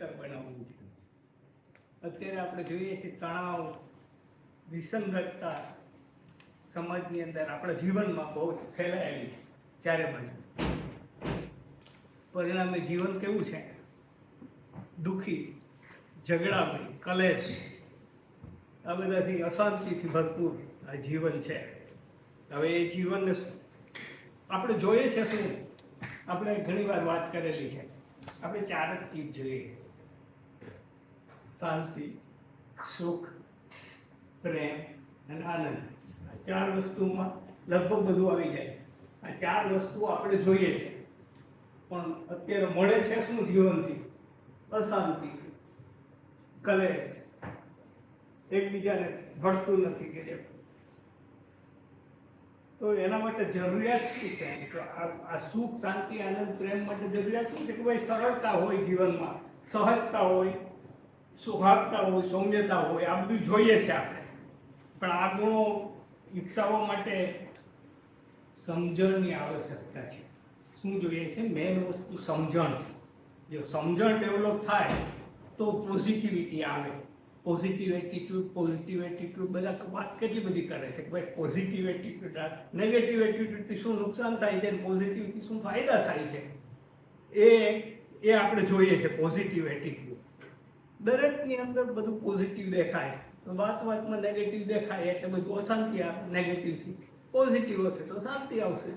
બનાવવું છે. અત્યારે આપણે જોઈએ છીએ તણાવ, વિસંગતતા સમાજની અંદર આપણા જીવનમાં બહુ જ ફેલાયેલી છે ચારે બાજુ. પરિણામે જીવન કેવું છે? દુઃખી, ઝઘડામય, કલેશ, આ બધાથી અશાંતિથી ભરપૂર આ જીવન છે. હવે એ જીવનને આપણે જોઈએ છે શું? આપણે ઘણી વાર વાત કરેલી છે, આપણે ચાર જ ચીજ જોઈએ: શાંતિ, સુખ, પ્રેમ અને આનંદ. આ ચાર વસ્તુમાં લગભગ બધું આવી જાય. આ ચાર વસ્તુઓ આપણે જોઈએ છે, પણ અત્યારે મળે છે શું જીવનથી? અશાંતિ, કલેશ, એકબીજાને ભળતું નથી કે જેમ. તો એના માટે જરૂરિયાત શું છે? તો આ સુખ, શાંતિ, આનંદ, પ્રેમ માટે જરૂરિયાત શું છે? કે ભાઈ સરળતા હોય જીવનમાં, સહજતા હોય, સૌહાર્દતા હોય, સૌમ્યતા હોય. આ બધું જોઈએ છે આપણે. પણ આ ગુણો વિકસાવવા માટે સમજણની આવશ્યકતા છે. શું જોઈએ છે? મેઇન વસ્તુ સમજણ છે. જો સમજણ ડેવલપ થાય તો પોઝિટિવિટી આવે. પોઝિટિવ એટીટ્યુડ બધા વાત કેટલી બધી કરે છે કે ભાઈ પોઝિટિવ એટીટ્યુડ, નેગેટિવ એટીટ્યુડથી શું નુકસાન થાય છે, પોઝિટિવથી શું ફાયદા થાય છે, એ આપણે જોઈએ છે. પોઝિટિવ એટીટ્યુડ દરેકની અંદર બધું પોઝિટિવ દેખાય, તો વાતમાં નેગેટિવ દેખાય એટલે બધું અશાંતિ આવે. નેગેટિવથી પોઝિટિવ હશે તો શાંતિ આવશે.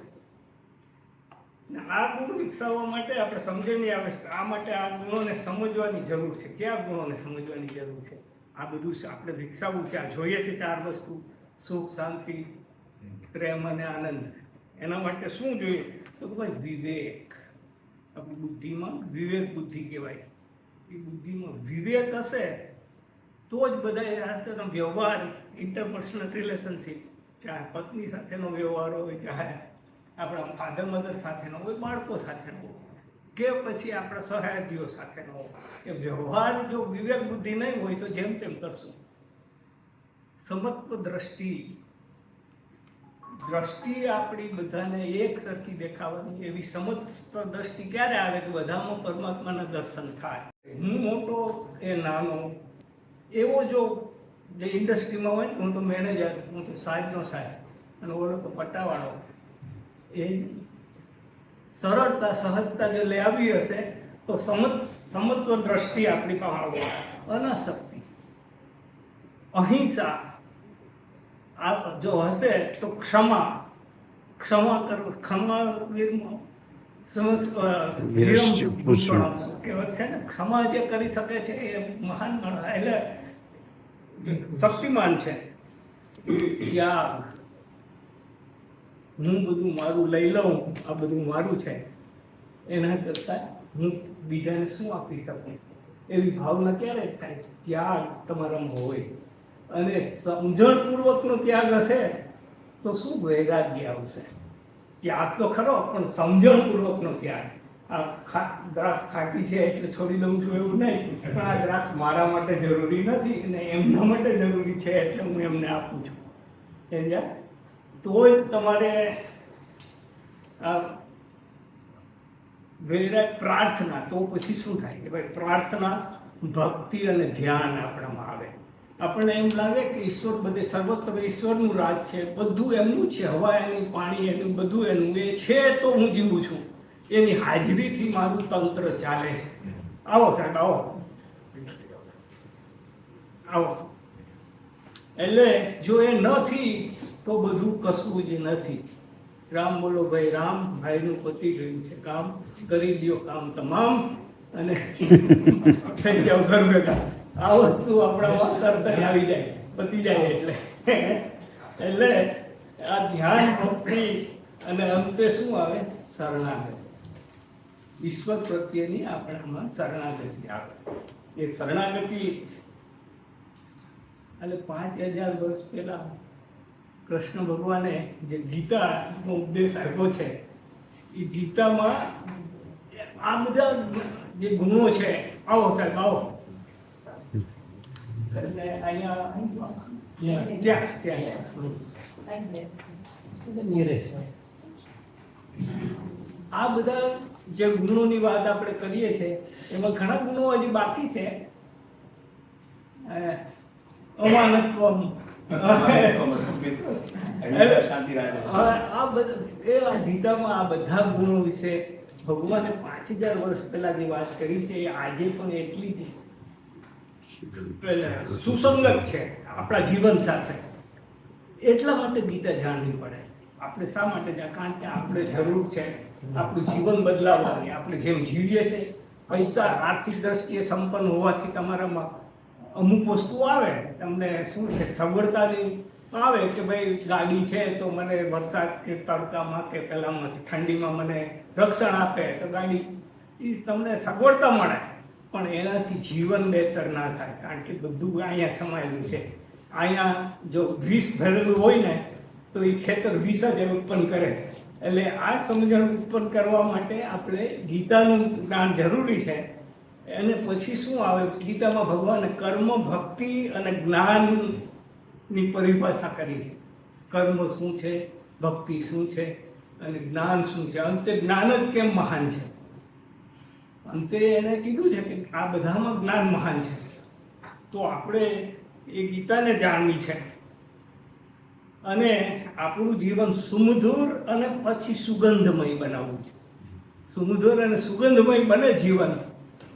આ ગુણ વિકસાવવા માટે આપણે સમજણની આવશ્યકતા. આ માટે આ ગુણોને સમજવાની જરૂર છે. કયા ગુણોને સમજવાની જરૂર છે? આ બધું આપણે વિકસાવવું છે. આ જોઈએ છે ચાર વસ્તુ: સુખ, શાંતિ, પ્રેમ અને આનંદ. એના માટે શું જોઈએ? તો કે ભાઈ વિવેક. આપણી બુદ્ધિમાં વિવેક બુદ્ધિ કહેવાય. એ બુદ્ધિમાં વિવેક હશે તો જ બધા વ્યવહાર, ઇન્ટરપર્સનલ રિલેશનશીપ, ચાહે પત્ની સાથેનો વ્યવહાર હોય, ચાહે આપણા ફાધર મધર સાથેનો હોય, બાળકો સાથેનો હોય, કે પછી આપણા સહયાર્થીઓ સાથેનો હોય, એ વ્યવહાર જો વિવેક બુદ્ધિ નહીં હોય તો જેમ તેમ કરશું. સમત્વ દ્રષ્ટિ આપણી બધાને એક સરખી દેખાવાની. એવી સમત્વ દ્રષ્ટિ ક્યારે આવે? કે બધામાં પરમાત્માના દર્શન થાય. હું મોટો એ નાનો, એવો જો જે ઇન્ડસ્ટ્રીમાં હોય ને, હું તો મેનેજર, હું તો સાહેબનો સાહેબ અને ઓલો તો પટ્ટાવાળો, એ સરળતા, સહજતા જો લઈ આવી હશે તો સમત્વ દ્રષ્ટિ આપણી પાસે આવશે. અનાસક્તિ, અહિંસા આ જો હશે તો ક્ષમા ક્ષમા જે કરી શકે છે એ મહાન ગણાય, એટલે શક્તિમાન છે. ત્યાગ, હું બધું મારું લઈ લઉં, આ બધું મારું છે, એના કરતાં હું બીજાને શું આપી શકું, એવી ભાવના ક્યારે થાય? ત્યાગ તમારામાં હોય. અને સમજણપૂર્વકનો ત્યાગ હશે તો શું વૈરાગ્ય આવશે. ત્યાગ તો ખરો, પણ સમજણપૂર્વકનો ત્યાગ. આ દ્રાક્ષ ખાટી છે એટલે છોડી દઉં છું એવું નહીં, પણ આ દ્રાક્ષ મારા માટે જરૂરી નથી અને એમના માટે જરૂરી છે એટલે હું એમને આપું છું. સમજ્યા? તો જ તમારે આ પ્રાર્થના. તો પછી શું થાય કે ભાઈ પ્રાર્થના, ભક્તિ અને ધ્યાન આપણામાં આવે. આપણને એમ લાગે કે ઈશ્વર બધે સર્વત્ર ઈશ્વરનું રાજ છે, બધું એમનું છે, હવા એનું, પાણી એનું, બધું એનું. એ છે તો હું જીવું છું, એની હાજરીથી મારું તંત્ર ચાલે છે. આવો સાહેબ, આવો. એટલે જો એ નથી તો બધું કશું જ નથી. રામ બોલો ભાઈ રામ, ભાઈનું પતી ગયું છે કામ, કરી દો કામ તમામ અને થઈ જાવ ઘર ભેગા. આ વસ્તુ આપણામાં તરત આવી જાય, પતી જાય. એટલે આ ધ્યાન, ભક્તિ અને અંતે શું આવે? શરણાગતિ. ઈશ્વર પ્રત્યેની આપણામાં શરણાગતિ આવે. એ શરણાગતિ એટલે 5000 વર્ષ પહેલા કૃષ્ણ ભગવાને જે ગીતાનો ઉપદેશ આપ્યો છે, એ ગીતામાં આ બધા જે ગુણો છે. આવો સાહેબ, આવો. એટલે અહીંયા આ બધા જે ગુણોની વાત આપણે કરીએ છીએ એમાં ઘણા ગુણો હજી બાકી છે. અમાનત્વમ, ગીતામાં આ બધા ગુણો વિશે ભગવાને 5000 વર્ષ પહેલા જે વાત કરી છે એ આજે પણ એટલી જ સુસંગત છે આપણા જીવન સાથે. એટલા માટે ગીતા જાણવી પડે. આપણે શા માટે કારણ કે આપણે જરૂર છે આપણું જીવન બદલાવવાની. આપણે જેમ જીવીએ છીએ, પૈસા આર્થિક દ્રષ્ટિએ સંપન્ન હોવાથી તમારામાં અમુક વસ્તુ આવે, તમને શું છે સગવડતાની આવે કે ભાઈ ગાડી છે તો મને વરસાદ કે તડકામાં કે પેલામાંથી ઠંડીમાં મને રક્ષણ આપે તો ગાડી એ તમને સગવડતા મળે. પણ એનાથી જીવન બહેતર ના થાય કારણ કે બધું અહીંયા સમાયેલું છે. અહીંયા જો વિષ ભરેલું હોય ને તો એ ખેતર વિષ જ ઉત્પન્ન કરે. એટલે આ સમજણ ઉત્પન્ન કરવા માટે આપણે ગીતાનું જ્ઞાન જરૂરી છે. અને પછી શું આવે, ગીતામાં ભગવાને કર્મ, ભક્તિ અને જ્ઞાનની પરિભાષા કરી છે. કર્મ શું છે, ભક્તિ શું છે અને જ્ઞાન શું છે. અંતે જ્ઞાન જ કેમ મહાન છે. અંતે એને કીધું છે કે આ બધામાં જ્ઞાન મહાન છે. તો આપણે એ ગીતાને જાણવી છે અને આપણું જીવન સુમધુર અને પછી સુગંધમય બનાવવું છે. સુમધુર અને સુગંધમય બને જીવન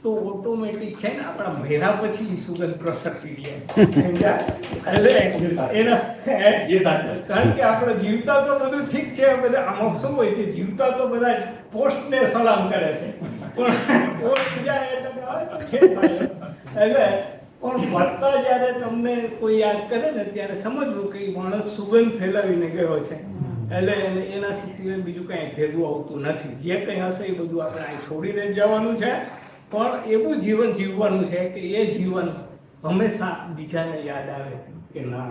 તો ઓટોમેટિક છે ને આપણા મહિના પછી સુગંધ પ્રસરતી જાય. કારણ કે આપણે જીવતા તો બધું ઠીક છે, બધા આમાં શું હોય છે, જીવતા તો બધા પોસ્ટને સલામ કરે છે પણ પોસ્ટ જાય એટલે પણ ભરતા જ્યારે તમને કોઈ યાદ કરે ને ત્યારે સમજવું કે માણસ સુગંધ ફેલાવીને ગયો છે. એટલે એનાથી સિવાય બીજું કાંઈ ભેગું આવતું નથી. જે કંઈ હશે એ બધું આપણે અહીં છોડીને જ જવાનું છે. પણ એવું જીવન જીવવાનું છે કે એ જીવન હંમેશા બીજાને યાદ આવે કે ના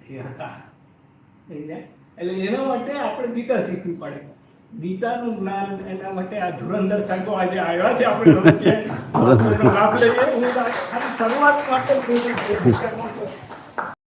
એ હતા. એટલે એના માટે આપણે ગીતા શીખવી પડે. ગીતાનું જ્ઞાન એના માટે આ ધુરંધર સાહેબો આજે આવ્યા છે. આપણે લાભ લઈએ. હું શરૂઆત માટે